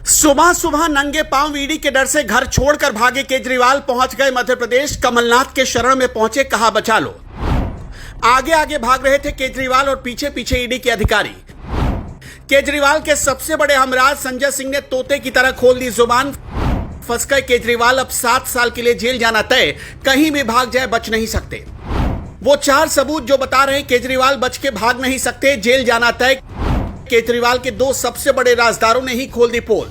सुबह सुबह नंगे पांव ईडी के डर से घर छोड़कर भागे केजरीवाल पहुंच गए मध्य प्रदेश। कमलनाथ के शरण में पहुंचे, कहा बचा लो। आगे आगे भाग रहे थे केजरीवाल और पीछे पीछे ईडी के अधिकारी। केजरीवाल के सबसे बड़े हमराज संजय सिंह ने तोते की तरह खोल दी जुबान। फंस गए केजरीवाल, अब 7 साल के लिए जेल जाना तय। कहीं भी भाग जाए बच नहीं सकते। वो 4 सबूत जो बता रहे हैं केजरीवाल बच के भाग नहीं सकते, जेल जाना तय। केजरीवाल के 2 सबसे बड़े राजदारों ने ही खोल दी पोल।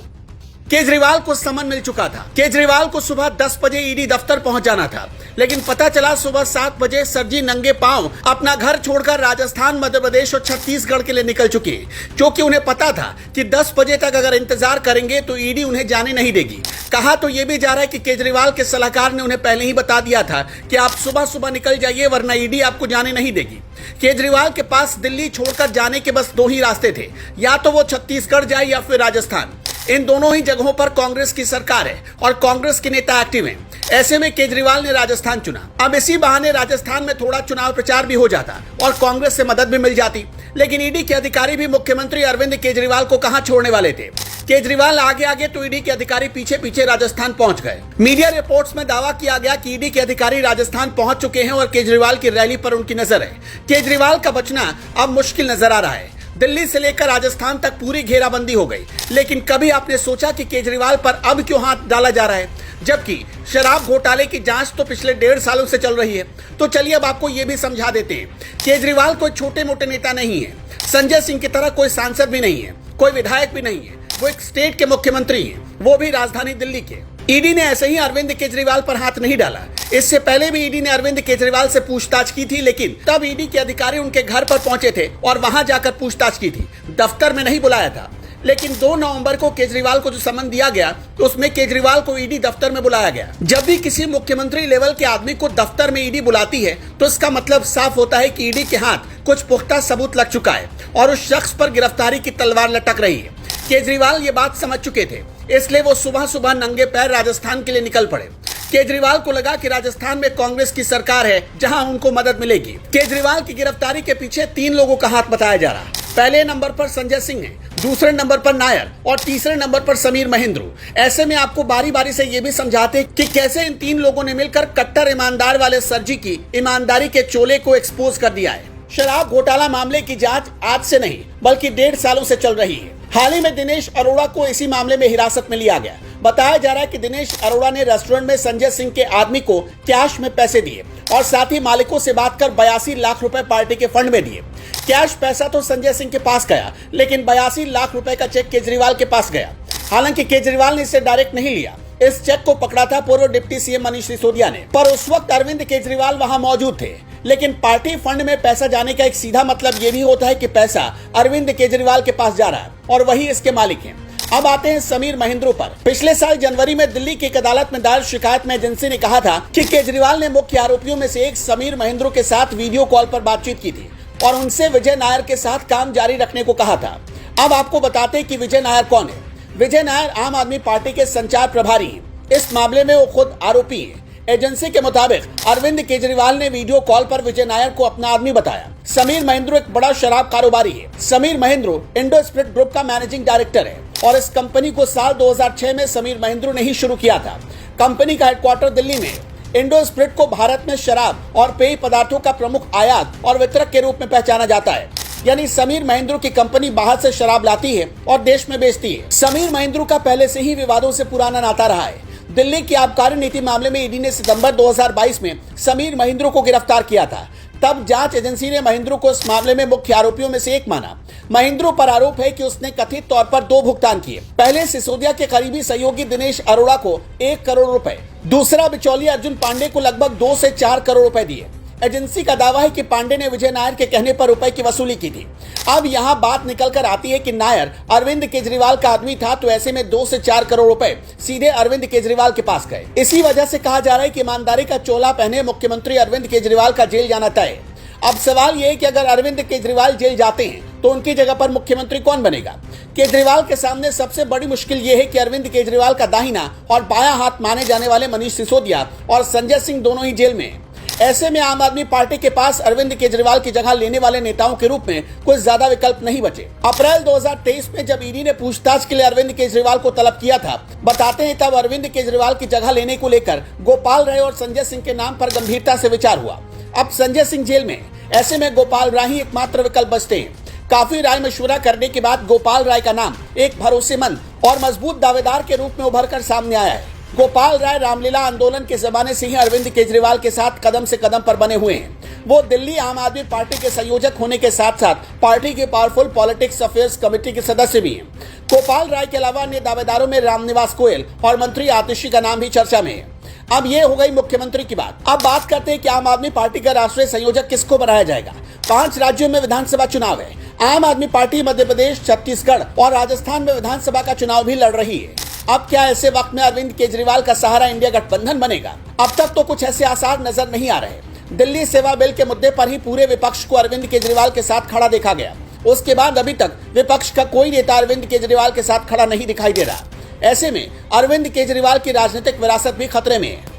केजरीवाल को समन मिल चुका था। केजरीवाल को सुबह 10 बजे ईडी दफ्तर पहुंच जाना था, लेकिन पता चला सुबह 7 बजे सरजी नंगे पांव अपना घर छोड़कर राजस्थान, मध्य प्रदेश और छत्तीसगढ़ के लिए निकल चुके हैं, क्योंकि उन्हें पता था कि 10 बजे तक अगर इंतजार करेंगे तो ईडी उन्हें जाने नहीं देगी। कहा तो यह भी जा रहा है कि केजरीवाल के सलाहकार ने उन्हें पहले ही बता दिया था कि आप सुबह सुबह निकल जाइए वरना ईडी आपको जाने नहीं देगी। केजरीवाल के पास दिल्ली छोड़कर जाने के बस 2 ही रास्ते थे, या तो वो छत्तीसगढ़ जाए या फिर राजस्थान। इन दोनों ही जगहों पर कांग्रेस की सरकार है और कांग्रेस के नेता एक्टिव हैं। ऐसे में केजरीवाल ने राजस्थान चुना। अब इसी बहाने राजस्थान में थोड़ा चुनाव प्रचार भी हो जाता और कांग्रेस से मदद भी मिल जाती। लेकिन ईडी के अधिकारी भी मुख्यमंत्री अरविंद केजरीवाल को कहां छोड़ने वाले थे। केजरीवाल आगे आगे तो ईडी के अधिकारी पीछे पीछे राजस्थान पहुंच गए। मीडिया रिपोर्ट्स में दावा किया गया कि ईडी के अधिकारी राजस्थान पहुंच चुके हैं और केजरीवाल की रैली पर उनकी नजर है। केजरीवाल का बचना अब मुश्किल नजर आ रहा है। दिल्ली से लेकर राजस्थान तक पूरी घेराबंदी हो गई, लेकिन कभी आपने सोचा कि केजरीवाल पर अब क्यों हाथ डाला जा रहा है, जबकि शराब घोटाले की जांच तो पिछले 1.5 सालों से चल रही है। तो चलिए अब आपको यह भी समझा देते हैं। केजरीवाल कोई छोटे मोटे नेता नहीं है, संजय सिंह की तरह कोई सांसद भी नहीं है, कोई विधायक भी नहीं है। वो एक स्टेट के मुख्यमंत्री हैं, वो भी राजधानी दिल्ली के। ईडी ने ऐसे ही अरविंद केजरीवाल पर हाथ नहीं डाला। इससे पहले भी ईडी ने अरविंद केजरीवाल से पूछताछ की थी, लेकिन तब ईडी के अधिकारी उनके घर पर पहुंचे थे और वहां जाकर पूछताछ की थी, दफ्तर में नहीं बुलाया था। लेकिन 2 नवंबर को केजरीवाल को जो समन दिया गया तो उसमें केजरीवाल को ईडी दफ्तर में बुलाया गया। जब भी किसी मुख्यमंत्री लेवल के आदमी को दफ्तर में ईडी बुलाती है तो इसका मतलब साफ होता है कि ईडी के हाथ कुछ पुख्ता सबूत लग चुका है और उस शख्स पर गिरफ्तारी की तलवार लटक रही है। केजरीवाल ये बात समझ चुके थे, इसलिए वो सुबह सुबह नंगे पैर राजस्थान के लिए निकल पड़े। केजरीवाल को लगा कि राजस्थान में कांग्रेस की सरकार है जहां उनको मदद मिलेगी। केजरीवाल की गिरफ्तारी के पीछे 3 लोगों का हाथ बताया जा रहा है। पहले नंबर पर संजय सिंह है, दूसरे नंबर पर नायर और तीसरे नंबर पर समीर महेंद्र। ऐसे में आपको बारी बारी से ये भी समझाते कि कैसे इन 3 लोगों ने मिलकर कट्टर ईमानदार वाले सरजी की ईमानदारी के चोले को एक्सपोज कर दिया है। शराब घोटाला मामले की जांच आज से नहीं बल्कि 1.5 सालों से चल रही है। हाल ही में दिनेश अरोड़ा को इसी मामले में हिरासत में लिया गया। बताया जा रहा है कि दिनेश अरोड़ा ने रेस्टोरेंट में संजय सिंह के आदमी को कैश में पैसे दिए और साथ ही मालिकों से बात कर 82 लाख रुपए पार्टी के फंड में दिए। कैश पैसा तो संजय सिंह के पास गया, लेकिन 82 लाख रुपए का चेक केजरीवाल के पास गया। हालांकि केजरीवाल ने इसे डायरेक्ट नहीं लिया, इस चेक को पकड़ा था पूर्व डिप्टी सीएम मनीष सिसोदिया ने। पर उस वक्त अरविंद केजरीवाल वहां मौजूद थे। लेकिन पार्टी फंड में पैसा जाने का एक सीधा मतलब यह भी होता है कि पैसा अरविंद केजरीवाल के पास जा रहा है और वही इसके मालिक हैं। अब आते हैं समीर महेंद्र पर। पिछले साल जनवरी में दिल्ली की एक अदालत में दायर शिकायत में एजेंसी ने कहा था कि केजरीवाल ने मुख्य आरोपियों में से एक समीर महेंद्र के साथ वीडियो कॉल पर बातचीत की थी और उनसे विजय नायर के साथ काम जारी रखने को कहा था। अब आपको बताते हैं कि विजय नायर कौन है। विजय नायर आम आदमी पार्टी के संचार प्रभारी हैं। इस मामले में वो खुद आरोपी हैं। एजेंसी के मुताबिक अरविंद केजरीवाल ने वीडियो कॉल पर विजय नायर को अपना आदमी बताया। समीर महेंद्र एक बड़ा शराब कारोबारी है। Sameer Mahendra Indo spirit group का मैनेजिंग डायरेक्टर है और इस कंपनी को साल 2006 में समीर महेंद्र ने ही शुरू किया था। कंपनी का हेडक्वार्टर दिल्ली में। इंडो स्पिरिट को भारत में शराब और पेय पदार्थों का प्रमुख आयात और वितरक के रूप में पहचाना जाता है। यानी समीर महेंद्र की कंपनी बाहर से शराब लाती है और देश में बेचती है। समीर महेंद्र का पहले से ही विवादों से पुराना नाता रहा है। दिल्ली की आबकारी नीति मामले में ईडी ने सितंबर 2022 में समीर महेंद्र को गिरफ्तार किया था। तब जांच एजेंसी ने महेंद्र को इस मामले में मुख्य आरोपियों में से एक माना। महेंद्र पर आरोप है कि उसने कथित तौर पर 2 भुगतान किए। पहले सिसोदिया के करीबी सहयोगी दिनेश अरोड़ा को 1 करोड़ रुपए, दूसरा बिचौलिया अर्जुन पांडे को लगभग 2 से 4 करोड़ रुपए दिए। एजेंसी का दावा है कि पांडे ने विजय नायर के कहने पर रुपए की वसूली की थी। अब यहाँ बात निकल कर आती है कि नायर अरविंद केजरीवाल का आदमी था, तो ऐसे में 2 से 4 करोड़ रुपए सीधे अरविंद केजरीवाल के पास गए। इसी वजह से कहा जा रहा है कि ईमानदारी का चोला पहने मुख्यमंत्री अरविंद केजरीवाल का जेल जाना तय। अब सवाल यह है कि अगर अरविंद केजरीवाल जेल जाते हैं तो उनकी जगह पर मुख्यमंत्री कौन बनेगा। केजरीवाल के सामने सबसे बड़ी मुश्किल यह है कि अरविंद केजरीवाल का दाहिना और बायां हाथ माने जाने वाले मनीष सिसोदिया और संजय सिंह दोनों ही जेल में हैं। ऐसे में आम आदमी पार्टी के पास अरविंद केजरीवाल की जगह लेने वाले नेताओं के रूप में कुछ ज्यादा विकल्प नहीं बचे। अप्रैल 2023 में जब ईडी ने पूछताछ के लिए अरविंद केजरीवाल को तलब किया था, बताते हैं तब अरविंद केजरीवाल की जगह लेने को लेकर गोपाल राय और संजय सिंह के नाम पर गंभीरता से विचार हुआ। अब संजय सिंह जेल में, ऐसे में गोपाल राय ही एकमात्र विकल्प बचते हैं। काफी राय मशवरा करने के बाद गोपाल राय का नाम एक भरोसेमंद और मजबूत दावेदार के रूप में उभर कर सामने आया है। गोपाल राय रामलीला आंदोलन के जमाने से ही अरविंद केजरीवाल के साथ कदम से कदम पर बने हुए हैं। वो दिल्ली आम आदमी पार्टी के संयोजक होने के साथ साथ पार्टी के पावरफुल पॉलिटिक्स अफेयर्स कमेटी के सदस्य भी हैं। गोपाल राय के अलावा अन्य दावेदारों में रामनिवास गोयल और मंत्री आतिशी का नाम भी चर्चा में है। अब ये हो गई मुख्यमंत्री की बात। अब बात करते हैं कि आम आदमी पार्टी का राष्ट्रीय संयोजक किसको बनाया जाएगा। 5 राज्यों में विधानसभा चुनाव है। आम आदमी पार्टी मध्य प्रदेश, छत्तीसगढ़ और राजस्थान में विधानसभा का चुनाव भी लड़ रही है। अब क्या ऐसे वक्त में अरविंद केजरीवाल का सहारा इंडिया गठबंधन बनेगा? अब तक तो कुछ ऐसे आसार नजर नहीं आ रहे। दिल्ली सेवा बिल के मुद्दे पर ही पूरे विपक्ष को अरविंद केजरीवाल के साथ खड़ा देखा गया। उसके बाद अभी तक विपक्ष का कोई नेता अरविंद केजरीवाल के साथ खड़ा नहीं दिखाई दे रहा। ऐसे में अरविंद केजरीवाल की राजनीतिक विरासत भी खतरे में है।